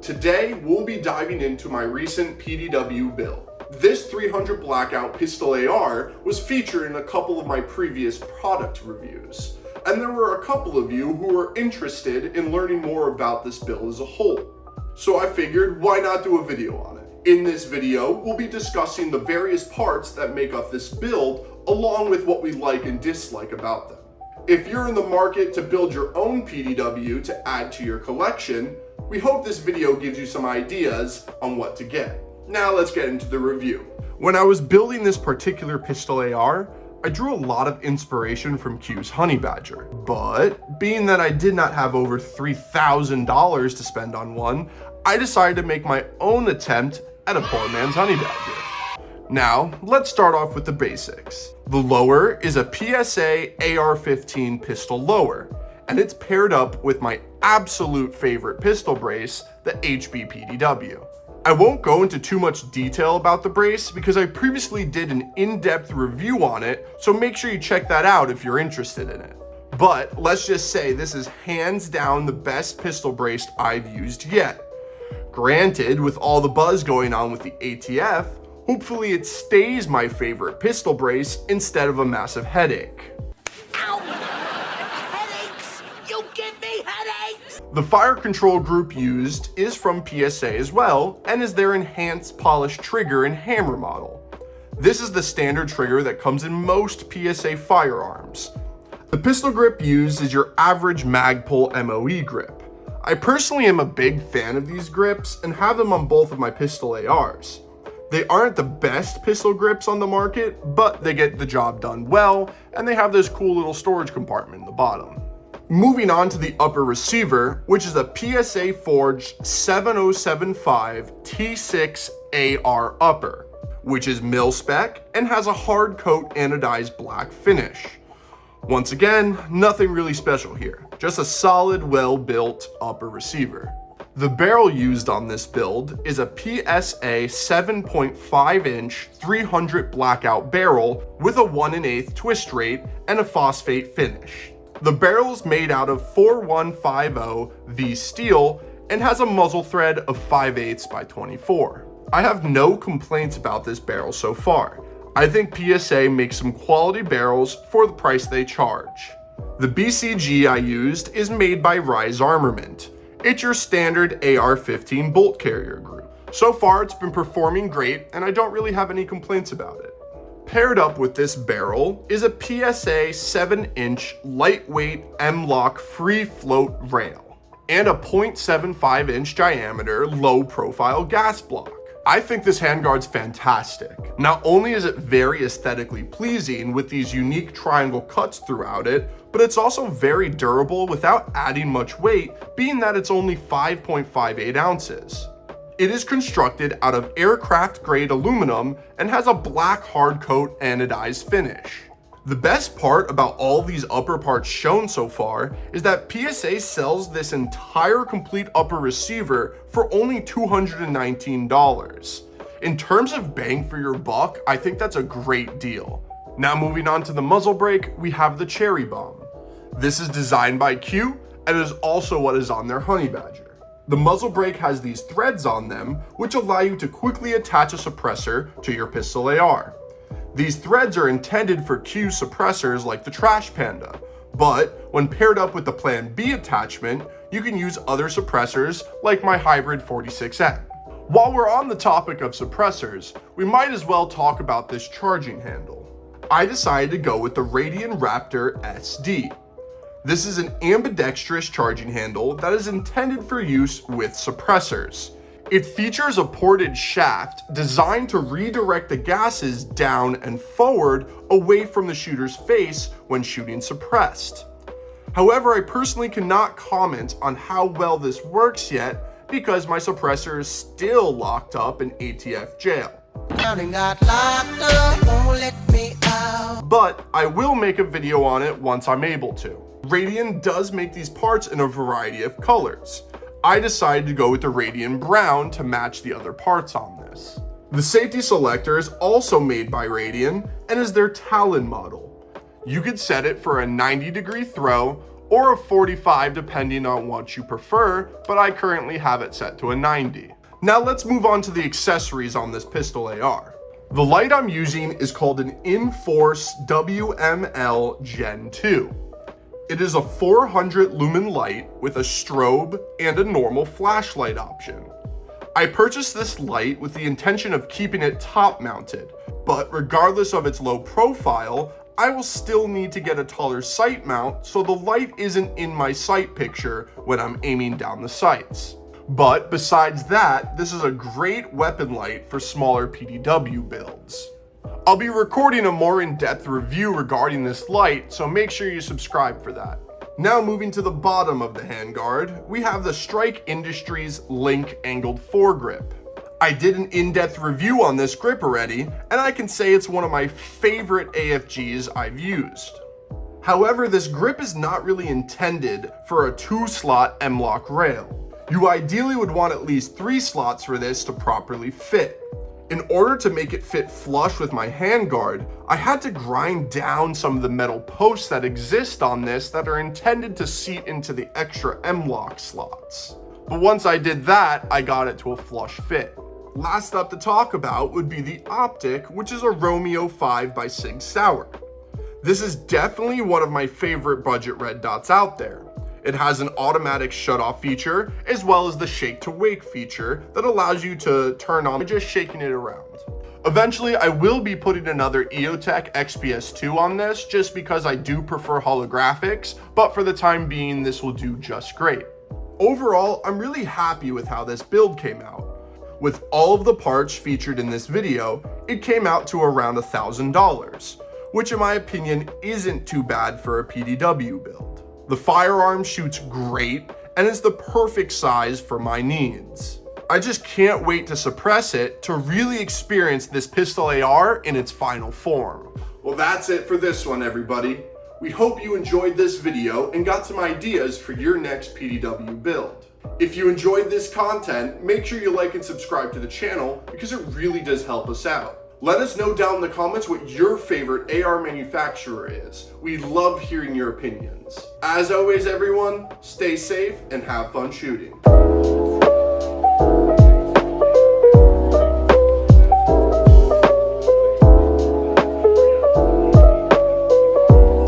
Today, we'll be diving into my recent PDW build. This 300 Blackout pistol AR was featured in a couple of my previous product reviews, and there were a couple of you who were interested in learning more about this build as a whole. So I figured, why not do a video on it? In this video, we'll be discussing the various parts that make up this build, along with what we like and dislike about them. If you're in the market to build your own PDW to add to your collection, we hope this video gives you some ideas on what to get. Now let's get into the review. When I was building this particular pistol AR, I drew a lot of inspiration from Q's Honey Badger, but being that I did not have over $3,000 to spend on one, I decided to make my own attempt at a poor man's Honey Badger. Now, let's start off with the basics. The lower is a PSA AR-15 pistol lower, and it's paired up with my absolute favorite pistol brace, the HB PDW. I won't go into too much detail about the brace because I previously did an in-depth review on it, so make sure you check that out if you're interested in it. But let's just say this is hands down the best pistol brace I've used yet. Granted, with all the buzz going on with the ATF, hopefully it stays my favorite pistol brace instead of a massive headache. Ow! Headaches! You give me headaches! The fire control group used is from PSA as well, and is their enhanced polished trigger and hammer model. This is the standard trigger that comes in most PSA firearms. The pistol grip used is your average Magpul MOE grip. I personally am a big fan of these grips and have them on both of my pistol ARs. They aren't the best pistol grips on the market, but they get the job done well, and they have this cool little storage compartment in the bottom. Moving on to the upper receiver, which is a PSA forged 7075 T6 AR upper, which is mil spec and has a hard coat anodized black finish. Once again, nothing really special here, just a solid, well-built upper receiver. The barrel used on this build is a PSA 7.5-inch 300 Blackout barrel with a 1 1/8 twist rate and a phosphate finish. The barrel is made out of 4150 V steel and has a muzzle thread of 5/8 by 24. I have no complaints about this barrel so far. I think PSA makes some quality barrels for the price they charge. The BCG I used is made by Rise Armament. It's your standard AR-15 bolt carrier group. So far it's been performing great and I don't really have any complaints about it. Paired up with this barrel is a PSA 7-inch lightweight M-LOK free float rail and a 0.75-inch diameter low profile gas block. I think this handguard's fantastic. Not only is it very aesthetically pleasing with these unique triangle cuts throughout it, but it's also very durable without adding much weight, being that it's only 5.58 ounces. It is constructed out of aircraft grade aluminum and has a black hard coat anodized finish. The best part about all these upper parts shown so far is that PSA sells this entire complete upper receiver for only $219. In terms of bang for your buck, I think that's a great deal. Now moving on to the muzzle brake, we have the Cherry Bomb. This is designed by Q and is also what is on their Honey Badger. The muzzle brake has these threads on them which allow you to quickly attach a suppressor to your pistol AR. These threads are intended for Q suppressors like the Trash Panda, but when paired up with the Plan B attachment, you can use other suppressors like my Hybrid 46N. While we're on the topic of suppressors, we might as well talk about this charging handle. I decided to go with the Radian Raptor SD. This is an ambidextrous charging handle that is intended for use with suppressors. It features a ported shaft designed to redirect the gases down and forward away from the shooter's face when shooting suppressed. However, I personally cannot comment on how well this works yet because my suppressor is still locked up in ATF jail. But I will make a video on it once I'm able to. Radian does make these parts in a variety of colors. I decided to go with the Radian Brown to match the other parts on this. The safety selector is also made by Radian and is their Talon model. You could set it for a 90-degree throw or a 45 depending on what you prefer, but I currently have it set to a 90. Now let's move on to the accessories on this pistol AR. The light I'm using is called an Inforce WML Gen 2. It is a 400 lumen light with a strobe and a normal flashlight option. I purchased this light with the intention of keeping it top mounted, but regardless of its low profile, I will still need to get a taller sight mount so the light isn't in my sight picture when I'm aiming down the sights. But besides that, this is a great weapon light for smaller PDW builds. I'll be recording a more in-depth review regarding this light, so make sure you subscribe for that. Now moving to the bottom of the handguard, we have the Strike Industries Link Angled Foregrip. I did an in-depth review on this grip already, and I can say it's one of my favorite AFGs I've used. However, this grip is not really intended for a 2-slot M-lock rail. You ideally would want at least 3 slots for this to properly fit. In order to make it fit flush with my handguard, I had to grind down some of the metal posts that exist on this that are intended to seat into the extra M-lock slots. But once I did that, I got it to a flush fit. Last up to talk about would be the optic, which is a Romeo 5 by Sig Sauer. This is definitely one of my favorite budget red dots out there. It has an automatic shutoff feature, as well as the shake to wake feature that allows you to turn on by just shaking it around. Eventually, I will be putting another EOTech XPS2 on this just because I do prefer holographics, but for the time being, this will do just great. Overall, I'm really happy with how this build came out. With all of the parts featured in this video, it came out to around $1,000, which in my opinion isn't too bad for a PDW build. The firearm shoots great and is the perfect size for my needs. I just can't wait to suppress it to really experience this pistol AR in its final form. Well, that's it for this one, everybody. We hope you enjoyed this video and got some ideas for your next PDW build. If you enjoyed this content, make sure you like and subscribe to the channel because it really does help us out. Let us know down in the comments what your favorite AR manufacturer is. We love hearing your opinions. As always, everyone, stay safe and have fun shooting.